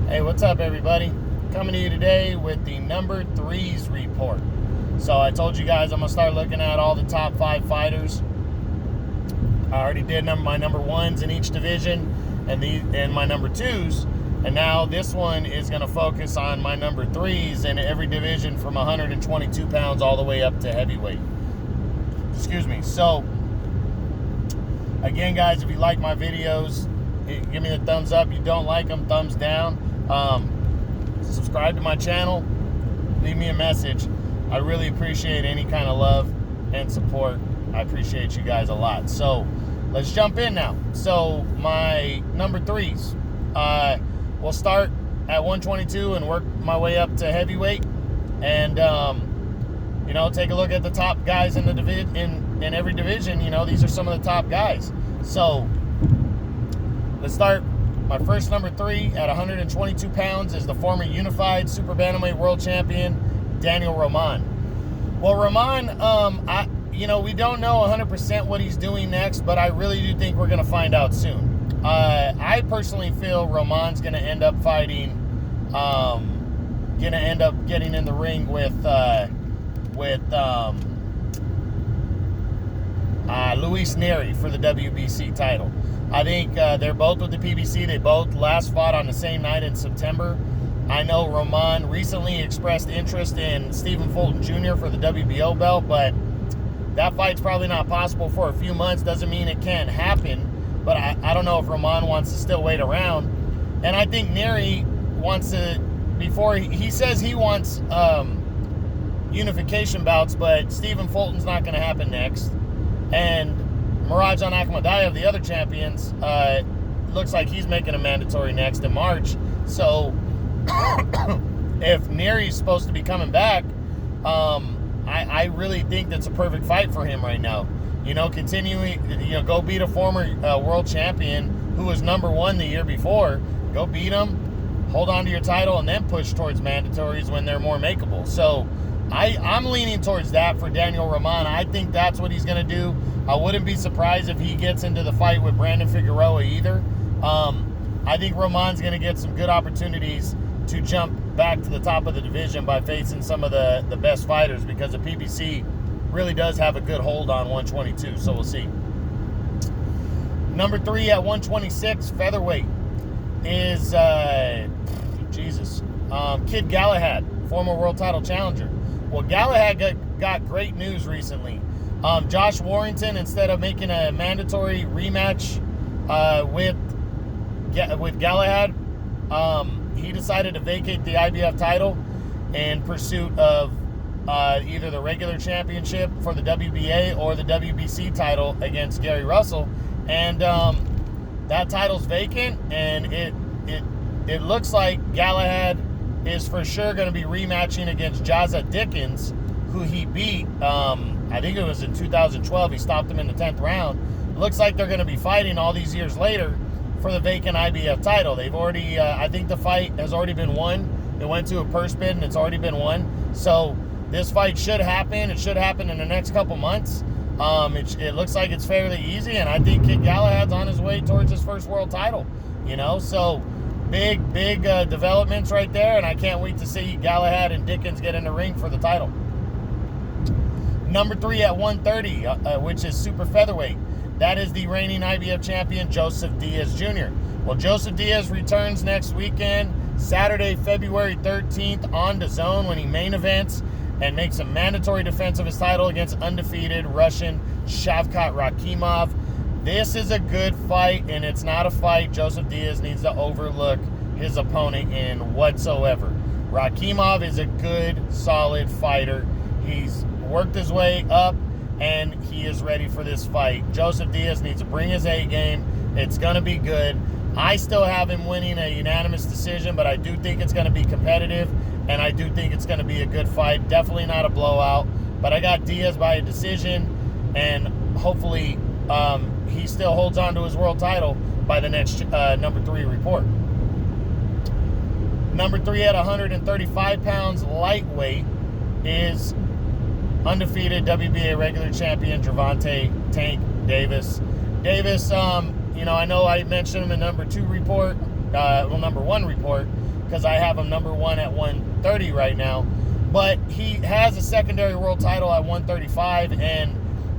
Hey, what's up, everybody? Coming to you today with the number 3's report. So I told you guys I'm going to start looking at all the top 5 fighters. I already did my number 1s in each division and my number 2s. And now this one is going to focus on my number 3's in every division from 122 pounds all the way up to heavyweight. Excuse me. So, again, guys, if you like my videos, give me the thumbs up. You don't like them, thumbs down. Subscribe to my channel. Leave me a message. I really appreciate any kind of love and support. I appreciate you guys a lot. So let's jump in now. So my number 3's. We'll start at 122 and work my way up to heavyweight. And, take a look at the top guys in the in every division. These are some of the top guys. So let's start. My first number 3 at 122 pounds is the former unified super bantamweight world champion, Daniel Roman. Well, Roman, we don't know 100% what he's doing next, but I really do think we're going to find out soon. I personally feel Roman's going to end up fighting, getting in the ring with Luis Neri for the WBC title. I think they're both with the PBC. They both last fought on the same night in September. I know Roman recently expressed interest in Stephen Fulton Jr. for the WBO belt, but that fight's probably not possible for a few months. Doesn't mean it can't happen, but I don't know if Roman wants to still wait around. And I think Neri wants to, before he says he wants unification bouts, but Stephen Fulton's not going to happen next. And Mirajan Akhmadiev, the other champions, looks like he's making a mandatory next in March. So if Neri's supposed to be coming back, I really think that's a perfect fight for him right now. Continuing, go beat a former world champion who was number 1 the year before. Go beat him, hold on to your title, and then push towards mandatories when they're more makeable. So I'm leaning towards that for Daniel Roman. I think that's what he's going to do. I wouldn't be surprised if he gets into the fight with Brandon Figueroa either. I think Roman's going to get some good opportunities to jump back to the top of the division by facing some of the best fighters, because the PBC really does have a good hold on 122, so we'll see. Number 3 at 126 featherweight is Kid Galahad, former world title challenger. Well, Galahad got great news recently. Josh Warrington, instead of making a mandatory rematch with Galahad, he decided to vacate the IBF title in pursuit of either the regular championship for the WBA or the WBC title against Gary Russell. And that title's vacant, and it looks like Galahad is for sure going to be rematching against Jazza Dickens, who he beat, I think it was in 2012. He stopped him in the 10th round. Looks like they're going to be fighting all these years later for the vacant IBF title. They've already, I think the fight has already been won. It went to a purse bid, and it's already been won. So this fight should happen. It should happen in the next couple months. It looks like it's fairly easy, and I think Kid Galahad's on his way towards his first world title. So big developments right there, and I can't wait to see Galahad and Dickens get in the ring for the title. Number 3 at 130, which is super featherweight. That is the reigning IBF champion, Joseph Diaz Jr. Well, Joseph Diaz returns next weekend, Saturday, February 13th, on DAZN when he main events and makes a mandatory defense of his title against undefeated Russian Shavkat Rakhimov. This is a good fight, and it's not a fight Joseph Diaz needs to overlook his opponent in whatsoever. Rakhimov is a good, solid fighter. He's worked his way up, and he is ready for this fight. Joseph Diaz needs to bring his A game. It's going to be good. I still have him winning a unanimous decision, but I do think it's going to be competitive, and I do think it's going to be a good fight. Definitely not a blowout, but I got Diaz by a decision, and hopefully he still holds on to his world title by the next number 3 report. Number 3 at 135 pounds lightweight is undefeated WBA regular champion Gervonta Tank Davis. I know I mentioned him in number 2 report. number 1 report, because I have him number 1 at 130 right now. But he has a secondary world title at 135, and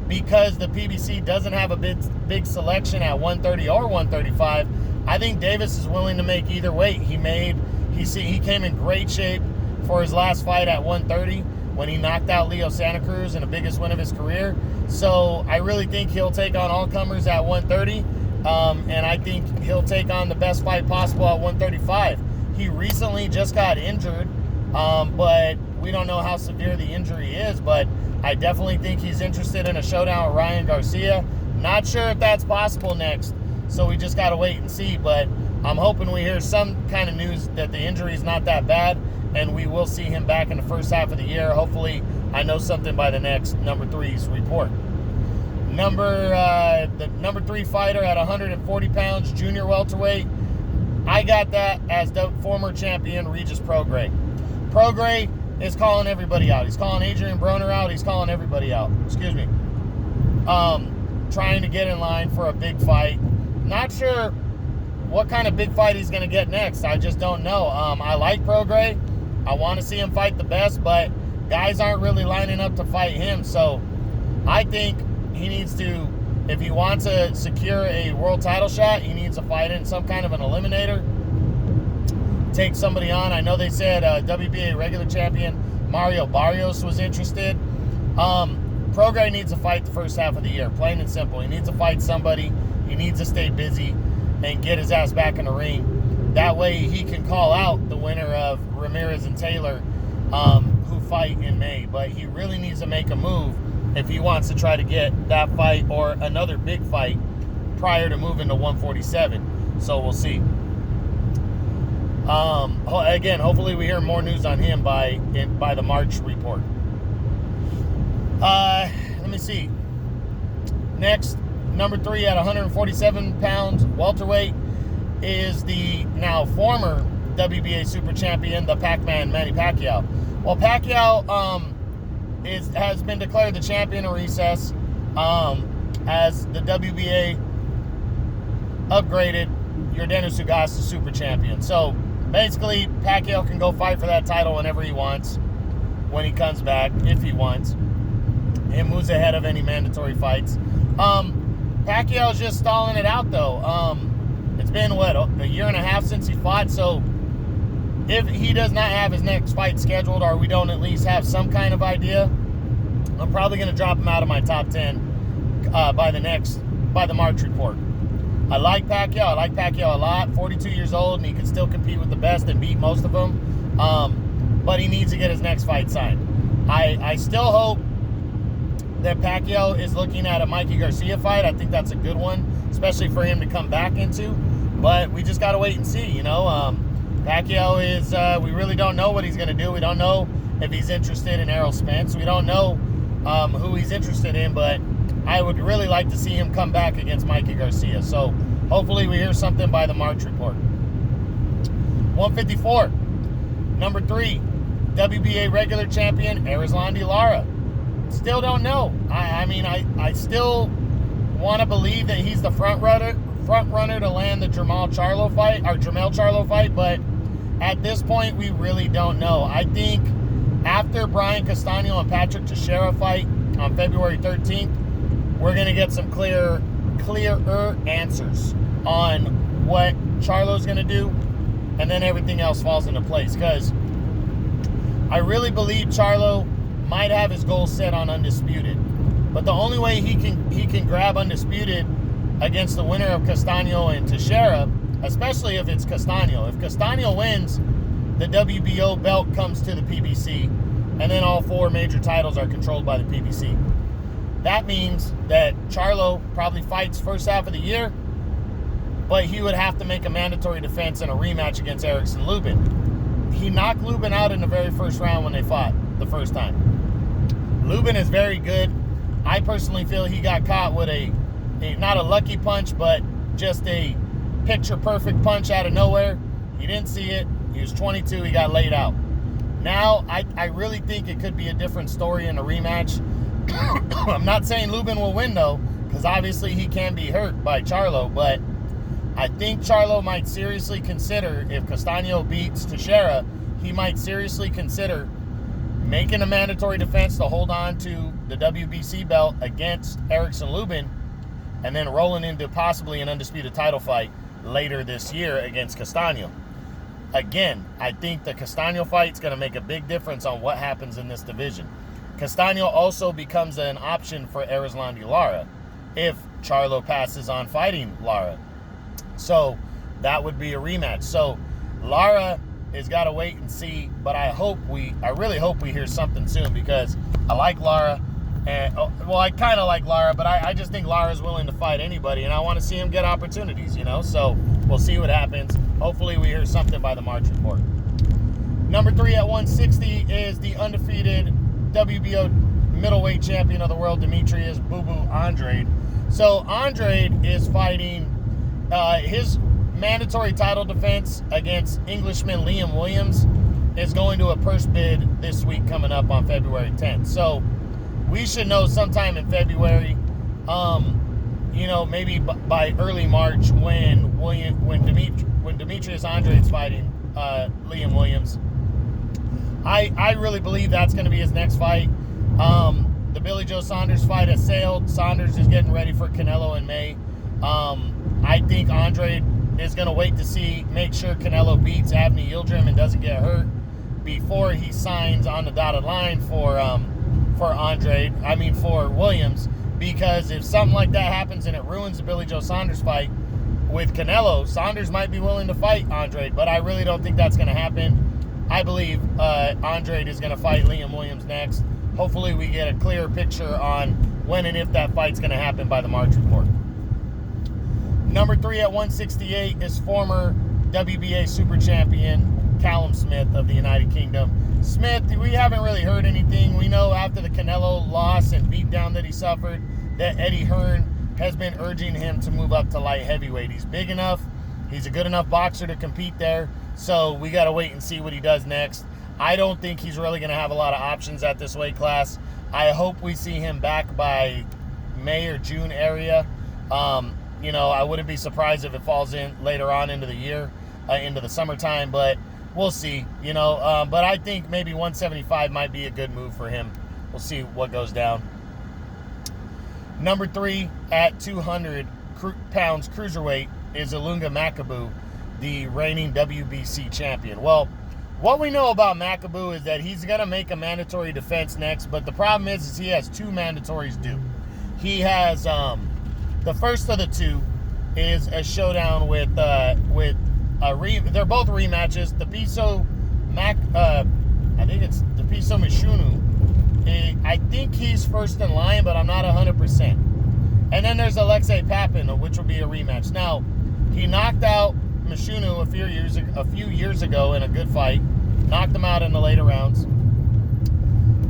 because the PBC doesn't have a big selection at 130 or 135, I think Davis is willing to make either weight. He came in great shape for his last fight at 130 when he knocked out Leo Santa Cruz in the biggest win of his career. So I really think he'll take on all comers at 130, and I think he'll take on the best fight possible at 135. He recently just got injured, but we don't know how severe the injury is, but I definitely think he's interested in a showdown with Ryan Garcia. Not sure if that's possible next, so we just got to wait and see, but I'm hoping we hear some kind of news that the injury is not that bad, and we will see him back in the first half of the year. Hopefully, I know something by the next number 3's report. The number 3 fighter at 140 pounds, junior welterweight, I got that as the former champion, Regis Prograis. Prograis is calling everybody out. He's calling Adrian Broner out. He's calling everybody out. Excuse me. Trying to get in line for a big fight. Not sure what kind of big fight he's going to get next. I just don't know. I like Prograis. I want to see him fight the best, but guys aren't really lining up to fight him. So I think he needs to, if he wants to secure a world title shot, he needs to fight in some kind of an eliminator. Take somebody on. I know they said WBA regular champion Mario Barrios was interested. Prograis needs to fight the first half of the year, plain and simple. He needs to fight somebody. He needs to stay busy and get his ass back in the ring. That way he can call out the winner of Ramirez and Taylor, who fight in May. But he really needs to make a move if he wants to try to get that fight or another big fight prior to moving to 147. So we'll see. Again, hopefully we hear more news on him by the March report. Let me see. Next, number 3 at 147 pounds, welterweight, is the now former WBA super champion, the Pac-Man Manny Pacquiao. Well, Pacquiao has been declared the champion of recess, as the WBA upgraded Yordenis Ugas to super champion. So basically, Pacquiao can go fight for that title whenever he wants, when he comes back, if he wants. It moves ahead of any mandatory fights. Pacquiao's just stalling it out, though. It's been, a year and a half since he fought, so if he does not have his next fight scheduled, or we don't at least have some kind of idea, I'm probably going to drop him out of my top 10 by the March report. I like Pacquiao. I like Pacquiao a lot. 42 years old, and he can still compete with the best and beat most of them. But he needs to get his next fight signed. I still hope that Pacquiao is looking at a Mikey Garcia fight. I think that's a good one, especially for him to come back into. But we just got to wait and see, Pacquiao is, we really don't know what he's going to do. We don't know if he's interested in Errol Spence. We don't know who he's interested in, but I would really like to see him come back against Mikey Garcia. So hopefully we hear something by the March report. 154, number 3, WBA regular champion, Erislandy Lara. Still don't know. I still want to believe that he's the front runner to land the Jermell Charlo fight, but at this point we really don't know. I think after Brian Castano and Patrick Teixeira fight on February 13th, we're going to get some clearer answers on what Charlo's going to do, and then everything else falls into place, because I really believe Charlo might have his goals set on Undisputed, but the only way he can grab Undisputed against the winner of Castano and Teixeira, especially if it's Castano. If Castano wins, the WBO belt comes to the PBC, and then all 4 major titles are controlled by the PBC. That means that Charlo probably fights first half of the year, but he would have to make a mandatory defense in a rematch against Erickson Lubin. He knocked Lubin out in the very first round when they fought the first time. Lubin is very good. I personally feel he got caught with a not a lucky punch, but just a picture-perfect punch out of nowhere. He didn't see it. He was 22. He got laid out. Now, I really think it could be a different story in a rematch. I'm not saying Lubin will win, though, because obviously he can be hurt by Charlo, but I think Charlo might seriously consider, if Castaño beats Teixeira, he might seriously consider making a mandatory defense to hold on to the WBC belt against Erickson Lubin, and then rolling into possibly an undisputed title fight later this year against Castaño. Again, I think the Castaño fight is going to make a big difference on what happens in this division. Castaño also becomes an option for Erislandy Lara if Charlo passes on fighting Lara. So that would be a rematch. So Lara has got to wait and see, but I really hope we hear something soon, because I like Lara. And I kind of like Lara, but I just think Lara's willing to fight anybody, and I want to see him get opportunities, So we'll see what happens. Hopefully we hear something by the March report. Number 3 at 160 is the undefeated WBO middleweight champion of the world, Demetrius Boo Boo Andrade. So Andrade is fighting his mandatory title defense against Englishman Liam Williams is going to a purse bid this week coming up on February 10th. So we should know sometime in February, maybe by early March when Demetrius Andrade is fighting Liam Williams. I really believe that's going to be his next fight. The Billy Joe Saunders fight has sailed. Saunders is getting ready for Canelo in May. I think Andrade is going to wait to make sure Canelo beats Avni Yildirim and doesn't get hurt before he signs on the dotted line for Williams, because if something like that happens and it ruins the Billy Joe Saunders fight with Canelo, Saunders might be willing to fight Andrade, but I really don't think that's going to happen. I believe Andrade is going to fight Liam Williams next. Hopefully we get a clearer picture on when and if that fight's going to happen by the March report. Number 3 at 168 is former WBA super champion Callum Smith of the United Kingdom. Smith, we haven't really heard anything. We know after the Canelo loss and beatdown that he suffered, that Eddie Hearn has been urging him to move up to light heavyweight. He's big enough. He's a good enough boxer to compete there. So we got to wait and see what he does next. I don't think he's really going to have a lot of options at this weight class. I hope we see him back by May or June area. I wouldn't be surprised if it falls in later on into the year, into the summertime, but we'll see, but I think maybe 175 might be a good move for him. We'll see what goes down. Number 3 at 200 pounds cruiserweight is Ilunga Makabu, the reigning WBC champion. Well, what we know about Makabu is that he's going to make a mandatory defense next, but the problem is he has 2 mandatories due. He has the first of the 2 is a showdown with they're both rematches. I think it's Depiso Mishunu. I think he's first in line, but I'm not 100%. And then there's Alexei Papin, which will be a rematch. Now, he knocked out Mishunu a few years ago in a good fight. Knocked him out in the later rounds.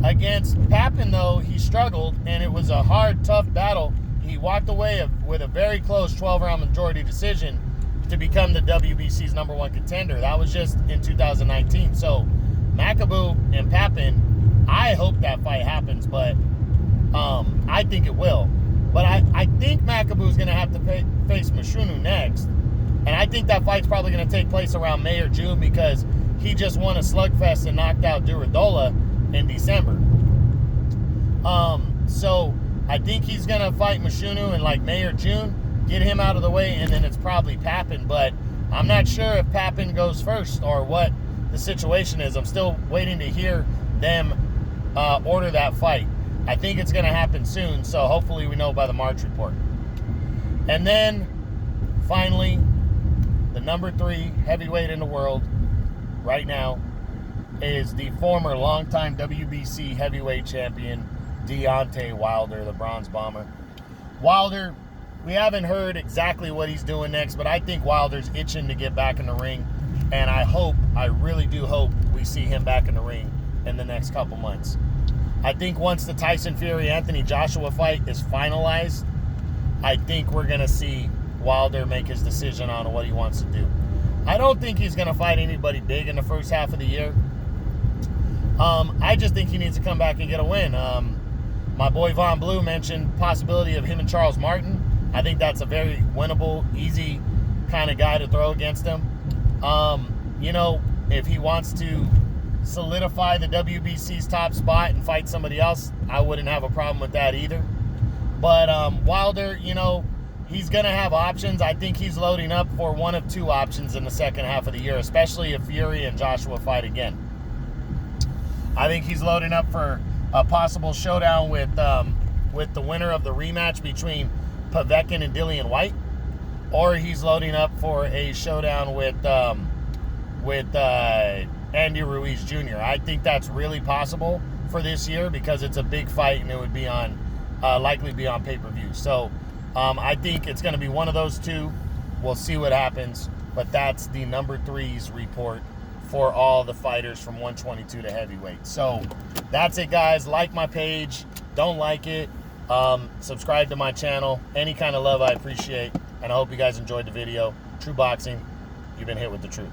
Against Papin, though, he struggled, and it was a hard, tough battle. He walked away with a very close 12-round majority decision to become the WBC's number 1 contender. That was just in 2019. So Makabu and Papin, I hope that fight happens, but I think it will. But I think Makabu's going to have to face Mishunu next. And I think that fight's probably going to take place around May or June, because he just won a slugfest and knocked out Duradola in December. So I think he's going to fight Mishunu in like May or June, get him out of the way, and then it's probably Papin. But I'm not sure if Papin goes first or what the situation is. I'm still waiting to hear them order that fight. I think it's going to happen soon, so hopefully we know by the March report. And then, finally, the number 3 heavyweight in the world right now is the former longtime WBC heavyweight champion, Deontay Wilder, the Bronze Bomber. Wilder, we haven't heard exactly what he's doing next, but I think Wilder's itching to get back in the ring, and I really do hope we see him back in the ring in the next couple months. I think once the Tyson Fury-Anthony Joshua fight is finalized, I think we're going to see Wilder make his decision on what he wants to do. I don't think he's going to fight anybody big in the first half of the year. I just think he needs to come back and get a win. My boy Von Blue mentioned possibility of him and Charles Martin. I think that's a very winnable, easy kind of guy to throw against him. You know, if he wants to solidify the WBC's top spot and fight somebody else, I wouldn't have a problem with that either. But Wilder, you know, he's going to have options. I think he's loading up for one of two options in the second half of the year, especially if Fury and Joshua fight again. I think he's loading up for a possible showdown with the winner of the rematch between Povetkin and Dillian White, or he's loading up for a showdown with Andy Ruiz Jr. I think that's really possible for this year because it's a big fight and it would be on likely be on pay-per-view. So I think it's going to be one of those two. We'll see what happens, but that's the number 3's report for all the fighters from 122 to heavyweight. So that's it, guys. Like my page. Don't like it. Subscribe to my channel. Any kind of love I appreciate, and I hope you guys enjoyed the video. True Boxing, you've been hit with the truth.